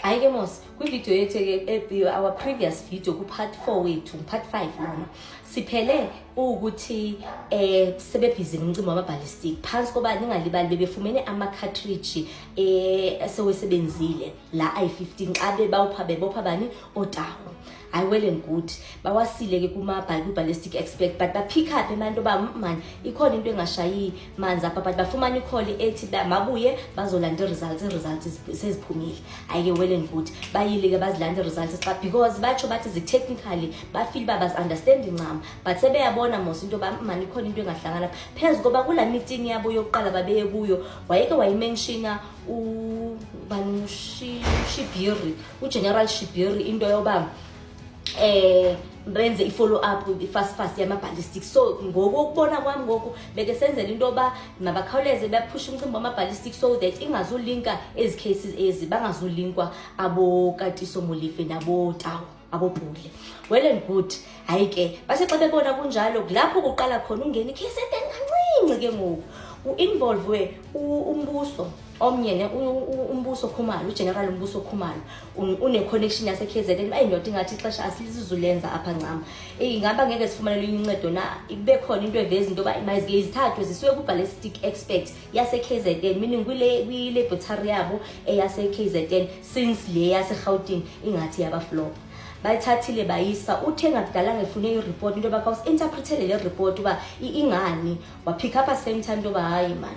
Ayike mos kwi-video yethu our previous video ku-part 4 wethu part 5 lona siphele ukuthi sebebhizi ngomcimbi wama-ballistic phansi koba ningalibali bebefumene ama-cartridge sewesebenzile la i-15 xa bebopha bani otaho. I well and good bawasile ke kuma-ballistic expert but pick up abantu man ikhona into engashayi manzi apha but bafumana ikholi ethi mabuye bazolanda results seziphumile. Ayike well and good bayile ke bazilanda results but because batsho bathi technically bafeel bazi-understand ncam but sebeyabona mos into man ikhona into engahlangana phezu koba kula meeting yabo yokuqala babeye kuyo wayeke wayimenshina Shibiri uGeneral Shibiri into yoba benze i-follow up fast yama-ballistic. So ngokubona kwami ngoku beke senzela into yoba mabakhawuleze baphushe umcimbi wama-ballistic so that ingazulinka ezi cases bangazulinkwa aboKatiso Molefe naboTawu abobhule. Well and good hayike base xa bebona kunjalo kulapho kuqala khona ungena i-case kancinci ke ngoku u-involve umbuso omnye umbuso Khumalo uGeneral Umbuso Khumalo une-connection yase-KZN ayindoda ingathi ixesha asilizulenza apha ncam ingaba ngeke sifumanele uncedo na kube khona into eveza into yoba mazike izithathwe zisiwe ku-ballistic expert yase-KZN meaning kwi-laboratory yabo eyase-KZN since le yase-Gauteng ingathi yabaflop bayithathile bayisa uthenga kudala ngefune i-report into yoba khawusi-interpretele le report uba ingani wapick up at same time into yoba hayi man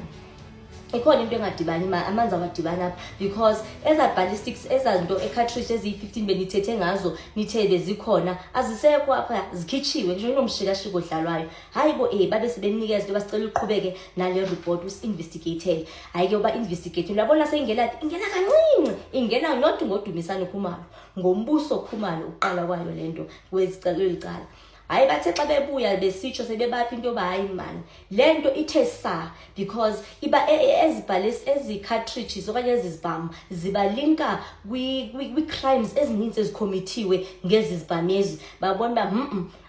ikhona into engadibani amanzi awadibana apha because eza-ballistics ezanto e-cartridge eziyi-15 benithethe ngazo nithe bezikhona azisekho apha zikhitshiwe nje inomshikashiko odlalwayo hayi bo babe sebenikeza into basicela uqhubeke nale report usi-investigatele hayi ke uba investigate uyabona seyingena kancinci ingena not ngodumisane Khumalo ngombuso Khumalo uqala kwayo lento kwezicelo elicala. Hayi bathe xa bebuya besitsho sebebapha into yoba hayi man lento ithe sa because iba ezi-cartridges okanye ezizibhamu zibalinka kwi-crimes ezininzi ezikhomithiwe ngezi zibhamezi babona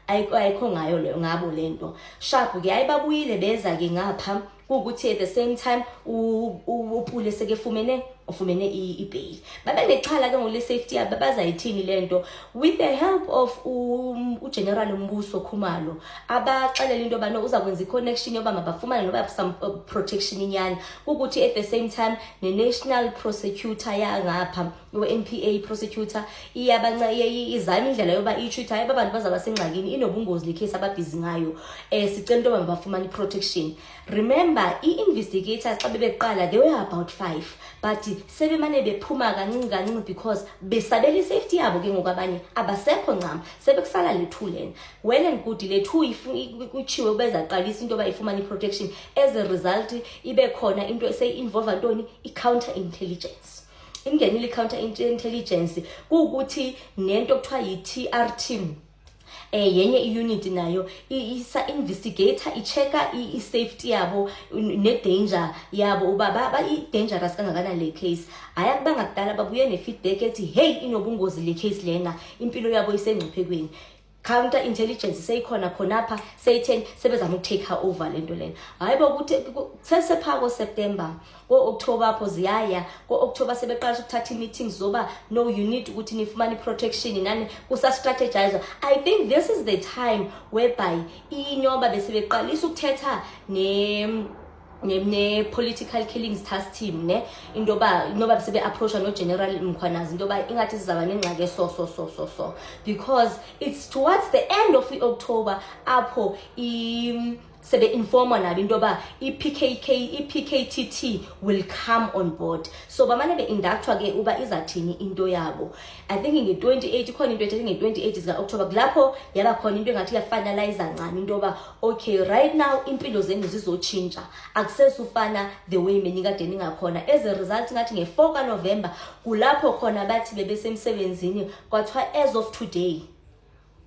uba ayikho ngayo leyo ngabo lento sharp ke hayi babuyile beza ke ngapha ukuthi at the same time uPule sekefumene i-bail babe nechala ke ngole safety yabo bazayithini lento with the help of uGeneral Umbuso Khumalo abaxelela into yoba uzakwenza i-connection yoba mabafumane noba some protection inyani ukuthi at the same time ne-national prosecutor yangapha u-NPA prosecutor izama indlela yoba itsho hayi abantu bazaba sengxakini inobungozi le case ababhizi ngayo sicela into yoba mabafumane i-protection. Remember i-investigators xa bebeqala they were about 5 but sebemane bephuma kancinci because besabela i-safety yabo ke ngokabanye abasekho ncam sebekusala le 2 lena well and good le 2 kuchiwe bezaqalisa into bayifumana i-protection as a result ibe khona into eseyi-involve ntoni i-counter intelligence ingenile i-counter intelligence kuukuthi nento kuthiwa yi-TRT yenye i-unit nayo isa-investigator ichecka i-safety yabo ne-danger yabo uba i-dangerous kangakana le case haya kuba ngakudala babuye ne-feedback ethi hey inobungozi le case lena impilo yabo isengciphekweni. Counter intelligence seyikhona khonapha seyitheni sebezama ukutake over lento lena hayi bokuthi sesephako September ko-October apho ziyaya ko-October sebeqalisa ukuthatha i-meetings zoba no you need ukuthi nifumane i-protection nani kusa-strategize. I think this is the time whereby inyoba besebeqalisa ukuthetha ne-political killings task team into yoba sebe-approacha no-General Mkhwanazi into yoba ingathi sizaba nengxaki so because it's towards the end of October apho sebe-informa nabo into yoba i-PKTT will come on board so bamane be-inductwa ke uba izathini into yabo. I think nge-28 ikhona into ethi nge-28 zika-October kulapho yaba khona into engathi yafinalize ncane into yoba okay right now impilo zenu zizotshintsha akusesufana the way menikade ningakhona as a result ngathi nge-4 kaNovember kulapho khona bathi bebesemsebenzini kwathiwa as of today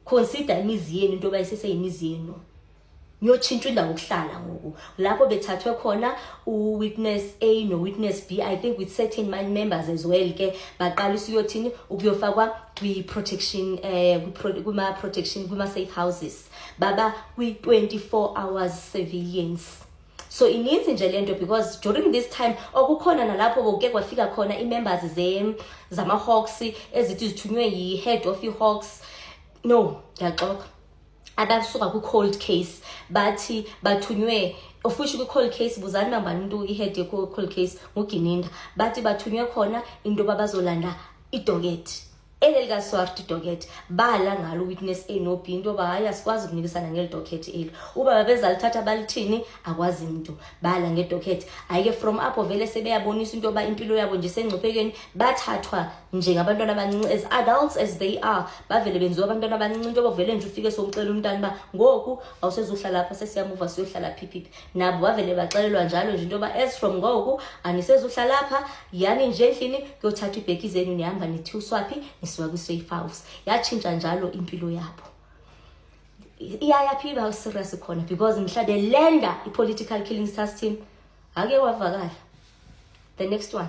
consider imizi yenu into yoba iseseyimizi yenu niyotshintshwa indawo yokuhlala ngoku lapho bethathwe khona u-witness A no-witness B I think with certain members as well ke baqalisa uyothini ukuyofakwa kwi-protection kuma-protection kuma-safe houses baba kwi-24 hours surveillance So ininzi nje lento, because during this time okukhona nalapho boke kwafika khona i-members zama-Hawks ezithi zithunywe yi-head of i-Hawks. No, ngiyaxoka. Abasuka ku-cold case bathi bathunywe official ku-cold case. Buzani bambani umuntu i-head ye-cold case nguGininda. Bathi bathunywe khona into babazolanda idocket elikaSwart docket. Bala ngalo witness A no B into hayi asikwazi ukunikisana ngelidocket eli. Uba babezalithatha balithini akwazi umuntu. Bala ngedocket. Ayike from apho vele sebeyabonisa into ba impilo yabo nje sengciphekweni, bathathwa njengabantwana abancinci as adults as they are. Bavele benziwa abantwana abancinci into bavele nje ufike somcela umntana ba ngoku awusezuhlala lapha sesiyamuva siyohlala phiphi. Nabo bavele baxelelwa njalo nje into ba as from ngoku anisezuhlala lapha, yani nje endlini kuyothatha ibheki zenu nihamba nithi uswaphi nisiwa kwi-safe house. Yatshintsha njalo impilo yabo. Iyayaphi ba serious khona, because mhla de lenda i-political killing system ake wavakala. The next one.